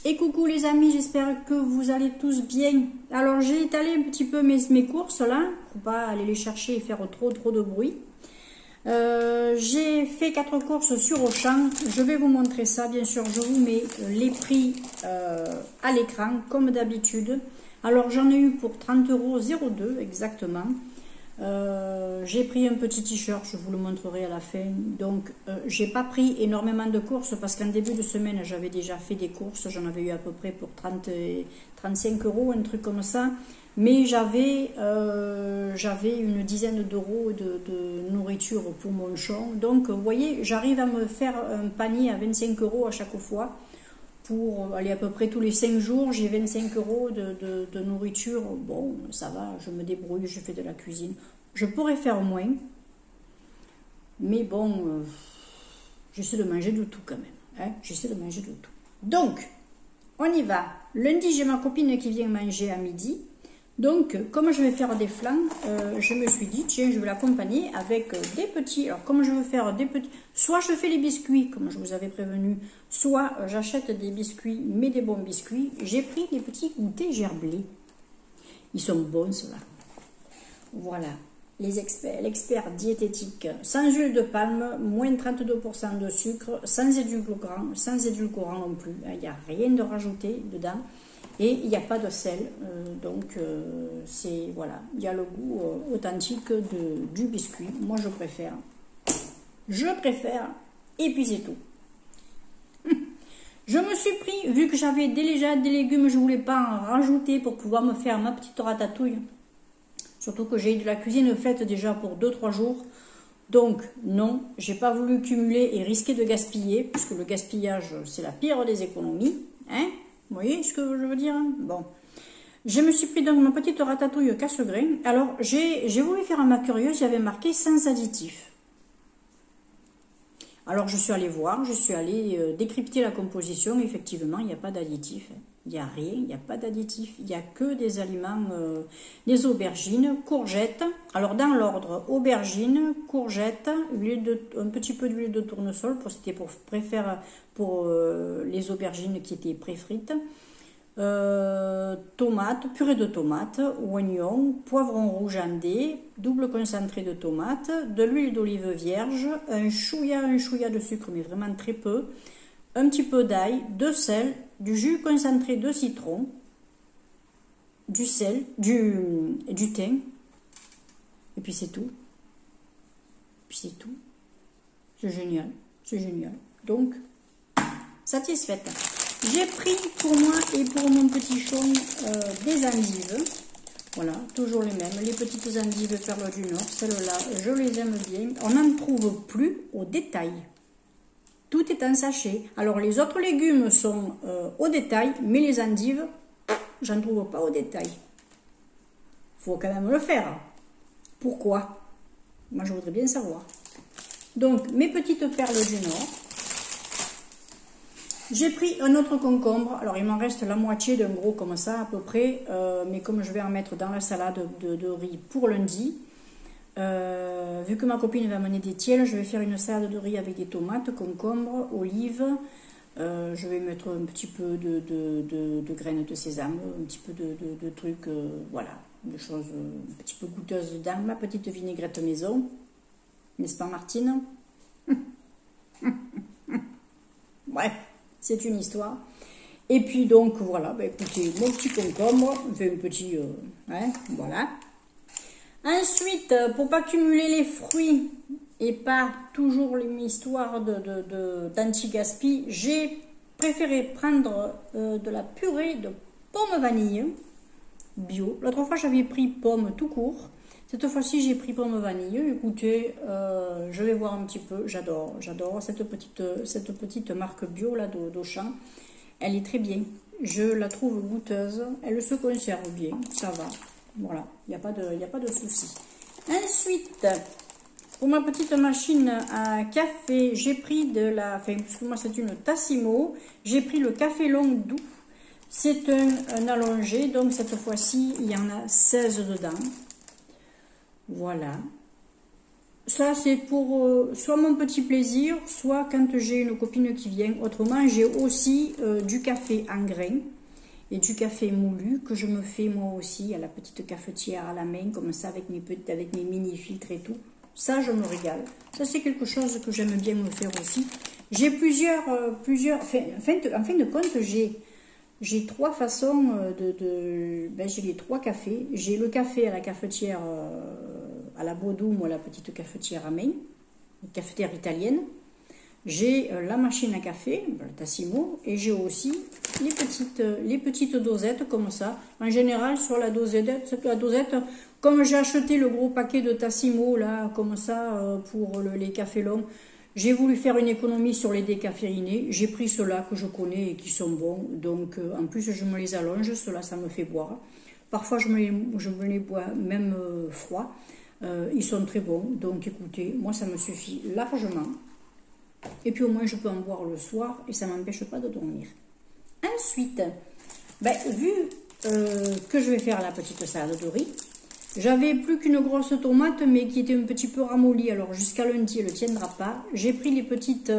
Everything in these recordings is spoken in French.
Et coucou les amis, j'espère que vous allez tous bien. Alors j'ai étalé un petit peu mes courses là, pour pas aller les chercher et faire trop de bruit. J'ai fait 4 courses sur Auchan, je vais vous montrer ça, bien sûr je vous mets les prix à l'écran comme d'habitude. Alors j'en ai eu pour 30,02 € exactement. J'ai pris un petit t-shirt, je vous le montrerai à la fin. Donc j'ai pas pris énormément de courses parce qu'en début de semaine j'avais déjà fait des courses, j'en avais eu à peu près pour 35 €, un truc comme ça. Mais j'avais une dizaine d'euros de nourriture pour mon champ. Donc vous voyez, j'arrive à me faire un panier à 25 € à chaque fois. Pour aller à peu près tous les 5 jours, j'ai 25 € de nourriture. Bon, ça va, je me débrouille, je fais de la cuisine. Je pourrais faire moins, mais bon, j'essaie de manger de tout quand même. Hein, j'essaie de manger de tout. Donc, on y va. Lundi, j'ai ma copine qui vient manger à midi. Donc, comme je vais faire des flancs, je me suis dit, tiens, je vais l'accompagner avec des petits. Alors, comme je veux faire des petits, soit je fais les biscuits, comme je vous avais prévenu, soit j'achète des biscuits, mais des bons biscuits. J'ai pris des petits goûters gerblés. Ils sont bons, ceux-là. Voilà, l'expert diététique, sans huile de palme, moins 32% de sucre, sans édulcorant non plus. Il n'y a rien de rajouté dedans. Et il n'y a pas de sel, donc c'est voilà, il y a le goût authentique du biscuit. Moi je préfère, et puis c'est tout. Je me suis pris, vu que j'avais déjà des légumes, je ne voulais pas en rajouter pour pouvoir me faire ma petite ratatouille. Surtout que j'ai eu de la cuisine faite déjà pour 2-3 jours. Donc non, j'ai pas voulu cumuler et risquer de gaspiller, puisque le gaspillage c'est la pire des économies, hein. Vous voyez ce que je veux dire? Bon. Je me suis pris donc ma petite ratatouille casse-grain. Alors, j'ai voulu faire à ma curieuse, il y avait marqué sans additifs. Alors, je suis allée voir, je suis allée décrypter la composition. Effectivement, il n'y a pas d'additifs. Il n'y a rien, il n'y a pas d'additifs. Il n'y a que des aliments, des aubergines, courgettes. Alors, dans l'ordre, aubergines, courgettes, un petit peu d'huile de tournesol, c'était pour les aubergines qui étaient pré-frites. Tomates, purée de tomates, oignons, poivron rouge andé, double concentré de tomates, de l'huile d'olive vierge, un chouïa de sucre, mais vraiment très peu, un petit peu d'ail, de sel, du jus concentré de citron, du sel, du thym, et puis c'est tout. C'est tout. C'est génial, c'est génial. Donc, satisfaite. J'ai pris pour moi et pour mon petit chaume des endives. Voilà, toujours les mêmes. Les petites endives Perle du Nord. Celles-là, je les aime bien. On n'en trouve plus au détail. Tout est en sachet. Alors, les autres légumes sont au détail, mais les endives, j'en trouve pas au détail. Faut quand même le faire. Pourquoi? Moi, je voudrais bien savoir. Donc, mes petites perles du Nord. J'ai pris un autre concombre. Alors, il m'en reste la moitié d'un gros comme ça, à peu près. Mais comme je vais en mettre dans la salade de riz pour lundi, vu que ma copine va amener des tiels, je vais faire une salade de riz avec des tomates, concombres, olives. Je vais mettre un petit peu de graines de sésame, un petit peu de trucs, voilà, de choses un petit peu goûteuses dedans. Ma petite vinaigrette maison. N'est-ce pas, Martine? Bref, c'est une histoire. Et puis donc, voilà, bah, écoutez, mon petit concombre, fait un petit, hein, voilà. Ensuite, pour pas cumuler les fruits et pas toujours les histoires d'anti-gaspi, j'ai préféré prendre de la purée de pommes vanille bio. L'autre fois, j'avais pris pomme tout court. Cette fois-ci, j'ai pris pomme vanille. Écoutez, je vais voir un petit peu. J'adore cette petite marque bio là d'Auchan. Elle est très bien. Je la trouve goûteuse. Elle se conserve bien. Ça va. Voilà. Il n'y a pas de souci. Ensuite, pour ma petite machine à café, j'ai pris puisque moi c'est une Tassimo. J'ai pris le café long doux. C'est un allongé. Donc cette fois-ci, il y en a 16 dedans. Voilà, Ça, c'est pour soit mon petit plaisir, soit quand j'ai une copine qui vient. Autrement, j'ai aussi du café en grains et du café moulu que je me fais moi aussi à la petite cafetière à la main, comme ça, avec mes mini filtres et tout. Ça, je me régale. Ça, c'est quelque chose que j'aime bien me faire aussi. J'ai plusieurs, en fin de compte, j'ai trois façons j'ai les trois cafés. J'ai le café à la cafetière, à la Bodum ou à la petite cafetière à main, une cafetière italienne. J'ai la machine à café, le Tassimo, et j'ai aussi les petites dosettes comme ça. En général, sur la dosette, comme j'ai acheté le gros paquet de Tassimo, là, comme ça, pour les cafés longs, j'ai voulu faire une économie sur les décaféinés. J'ai pris ceux-là que je connais et qui sont bons. Donc, en plus, je me les allonge. Ceux-là, ça me fait boire. Parfois, je me les bois même froids. Ils sont très bons. Donc, écoutez, moi, ça me suffit largement. Et puis, au moins, je peux en boire le soir et ça ne m'empêche pas de dormir. Ensuite, vu que je vais faire la petite salade de riz, j'avais plus qu'une grosse tomate, mais qui était un petit peu ramollie. Alors jusqu'à lundi, elle ne tiendra pas. J'ai pris les petites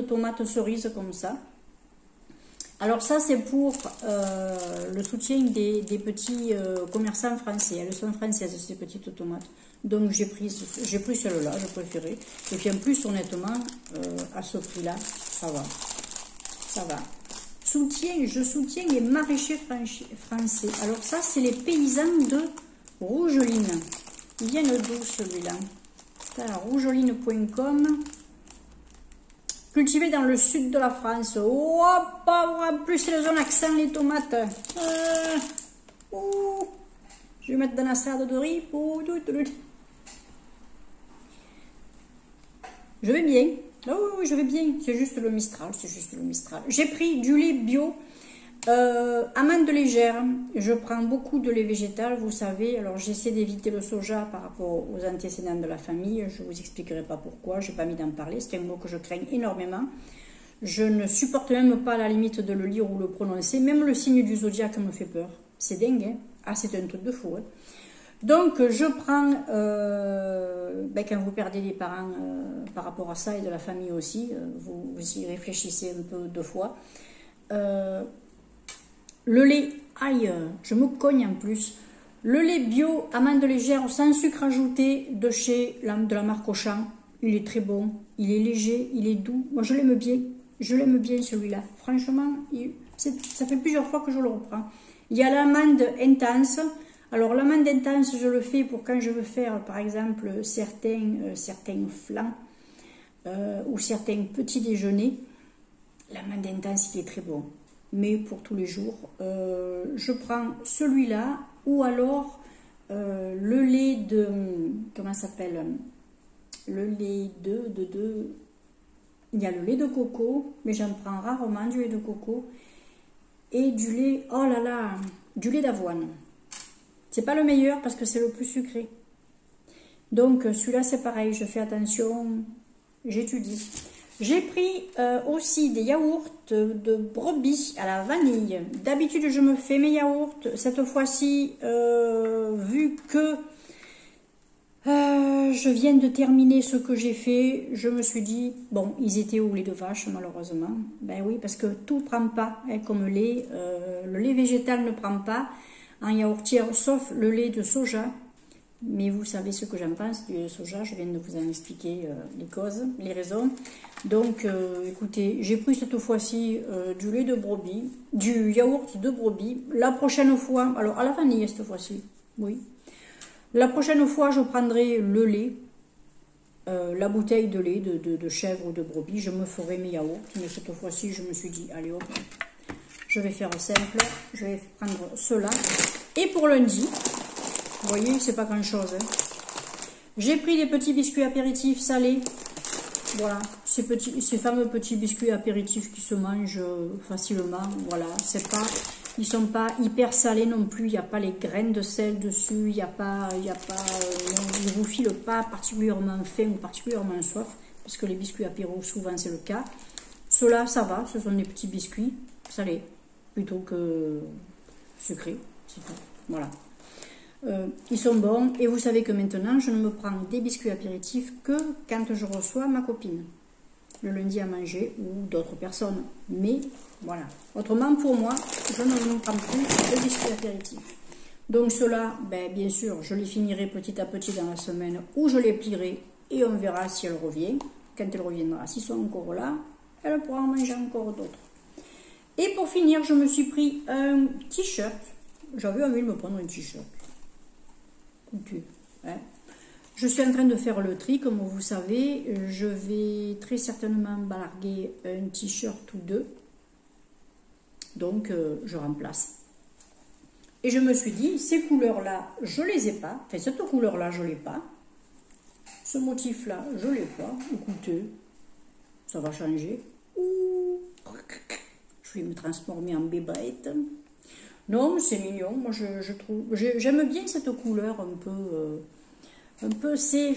tomates cerises comme ça. Alors ça, c'est pour le soutien des petits commerçants français. Elles sont françaises, ces petites tomates. Donc j'ai pris celle-là, je préférais. Et puis en plus, honnêtement, à ce prix-là, ça va. Ça va. Je soutiens les maraîchers français. Alors ça, c'est les paysans de Rougeline. Ils viennent d'où celui-là? Rougeline.com. Cultivé dans le sud de la France. Oh, en plus, elles ont l'accent, les tomates. Je vais mettre dans la salade de riz. Je vais bien. Oh, je vais bien. C'est juste le Mistral. J'ai pris du lait bio. Amande légère. Je prends beaucoup de lait végétal, vous savez. Alors, j'essaie d'éviter le soja par rapport aux antécédents de la famille. Je ne vous expliquerai pas pourquoi. Je n'ai pas mis d'en parler. C'est un mot que je crains énormément. Je ne supporte même pas à la limite de le lire ou le prononcer. Même le signe du zodiaque me fait peur. C'est dingue, hein? Ah, c'est un truc de fou, hein? Donc, je prends, quand vous perdez les parents par rapport à ça et de la famille aussi, vous y réfléchissez un peu deux fois. Le lait, aïe, je me cogne en plus. Le lait bio, amande légère, sans sucre ajouté de la marque Auchan. Il est très bon, il est léger, il est doux. Moi, je l'aime bien. Je l'aime bien celui-là. Franchement, ça fait plusieurs fois que je le reprends. Il y a l'amande intense. Alors, l'amande intense, je le fais pour quand je veux faire, par exemple, certains flancs ou certains petits déjeuners. L'amande intense, il est très bon. Mais pour tous les jours, je prends celui-là ou alors le lait de... Comment ça s'appelle? Le lait de... Il y a le lait de coco, mais j'en prends rarement du lait de coco. Et du lait... Oh là là! Du lait d'avoine. C'est pas le meilleur parce que c'est le plus sucré. Donc celui-là c'est pareil, je fais attention, j'étudie. J'ai pris aussi des yaourts de brebis à la vanille. D'habitude je me fais mes yaourts. Cette fois-ci, vu que je viens de terminer ce que j'ai fait, je me suis dit, bon, ils étaient au lait de vache malheureusement. Ben oui, parce que tout ne prend pas, hein, comme lait. Le lait végétal ne prend pas en yaourtière, sauf le lait de soja. Mais vous savez ce que j'en pense du lait de soja, je viens de vous en expliquer les causes, les raisons. Donc, écoutez, j'ai pris cette fois-ci du lait de brebis, du yaourt de brebis. La prochaine fois, alors à la vanille cette fois-ci, oui. La prochaine fois, je prendrai le lait, la bouteille de lait de chèvre ou de brebis. Je me ferai mes yaourts, mais cette fois-ci, je me suis dit, allez hop, je vais faire simple, je vais prendre cela. Et pour lundi, vous voyez, c'est pas grand-chose. Hein. J'ai pris des petits biscuits apéritifs salés. Voilà, ces fameux petits biscuits apéritifs qui se mangent facilement. Voilà, ils ne sont pas hyper salés non plus. Il n'y a pas les graines de sel dessus. Il ne vous filent pas particulièrement faim ou particulièrement soif. Parce que les biscuits apéro, souvent c'est le cas. Ceux-là, ça va. Ce sont des petits biscuits salés plutôt que sucrés. C'est tout. Voilà. Ils sont bons. Et vous savez que maintenant, je ne me prends des biscuits apéritifs que quand je reçois ma copine. Le lundi à manger ou d'autres personnes. Mais voilà. Autrement, pour moi, je ne me prends plus de biscuits apéritifs. Donc ceux-là, ben, bien sûr, je les finirai petit à petit dans la semaine ou je les plierai et on verra si elle revient. Quand elle reviendra, s'ils sont encore là, elle pourra en manger encore d'autres. Et pour finir, je me suis pris un t-shirt. J'avais envie de me prendre un t-shirt. Hein. Je suis en train de faire le tri, comme vous savez. Je vais très certainement balarguer un t-shirt ou deux. Donc, je remplace. Et je me suis dit, ces couleurs-là, je les ai pas. Enfin, cette couleur-là, je l'ai pas. Ce motif-là, je l'ai pas. Écoutez, ça va changer. Je vais me transformer en bébête. Non, mais c'est mignon. Moi, je trouve... J'aime bien cette couleur un peu, c'est...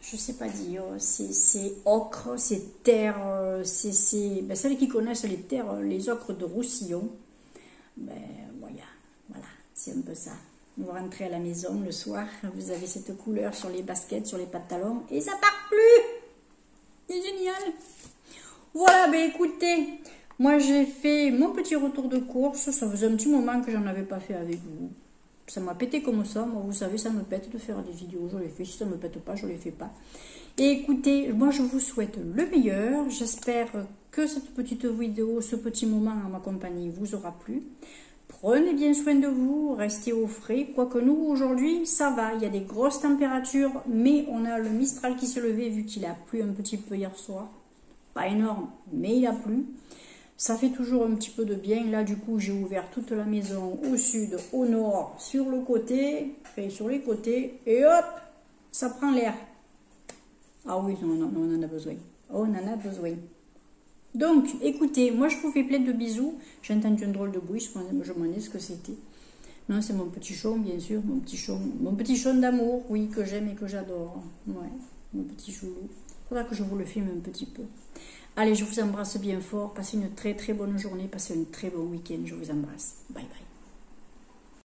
Je sais pas dire. C'est ocre, c'est terre. Ben, celles qui connaissent les terres, les ocres de Roussillon. Ben, voilà, c'est un peu ça. Vous rentrez à la maison le soir, vous avez cette couleur sur les baskets, sur les pantalons, et ça part plus. C'est génial. Voilà, ben écoutez, moi j'ai fait mon petit retour de course. Ça faisait un petit moment que j'en avais pas fait avec vous. Ça m'a pété comme ça. Moi, vous savez, ça me pète de faire des vidéos. Je les fais. Si ça me pète pas, je les fais pas. Et écoutez, moi je vous souhaite le meilleur. J'espère que cette petite vidéo, ce petit moment en ma compagnie vous aura plu. Prenez bien soin de vous, restez au frais. Quoique nous, aujourd'hui, ça va. Il y a des grosses températures, mais on a le Mistral qui s'est levé vu qu'il a plu un petit peu hier soir. Pas énorme, mais il a plu. Ça fait toujours un petit peu de bien. Là, du coup, j'ai ouvert toute la maison au sud, au nord, sur le côté, et sur les côtés, et hop, ça prend l'air. Ah oui, non, on en a besoin. On en a besoin. Donc, écoutez, moi je vous fais plein de bisous. J'ai entendu un drôle de bruit, je me demandais ce que c'était. Non, c'est mon petit chon, bien sûr, mon petit chon d'amour, oui, que j'aime et que j'adore. Ouais, mon petit choulou. Il faudra que je vous le filme un petit peu. Allez, je vous embrasse bien fort. Passez une très très bonne journée, passez un très bon week-end. Je vous embrasse. Bye bye.